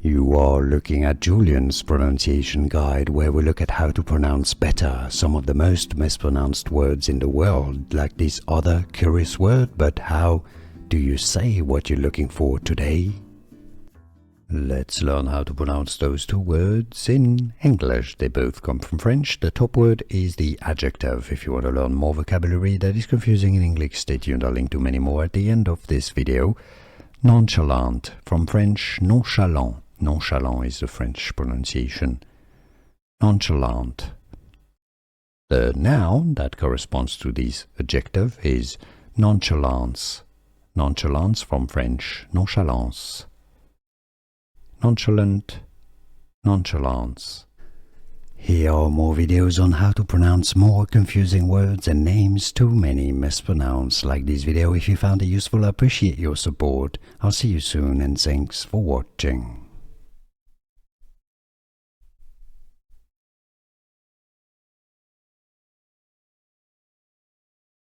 You are looking at Julian's pronunciation guide, where we look at how to pronounce better some of the most mispronounced words in the world, like this other curious word. But how do you say what you're looking for today? Let's learn how to pronounce those two words in English. They both come from French. The top word is the adjective. If you want to learn more vocabulary that is confusing in English, stay tuned. I'll link to many more at the end of this video. Nonchalant, from French nonchalant. Nonchalant is the French pronunciation. Nonchalant. The noun that corresponds to this adjective is nonchalance. Nonchalance, from French nonchalance. Nonchalant, nonchalance. Here are more videos on how to pronounce more confusing words and names too many mispronounced. Like this video if you found it useful. I appreciate your support. I'll see you soon and thanks for watching.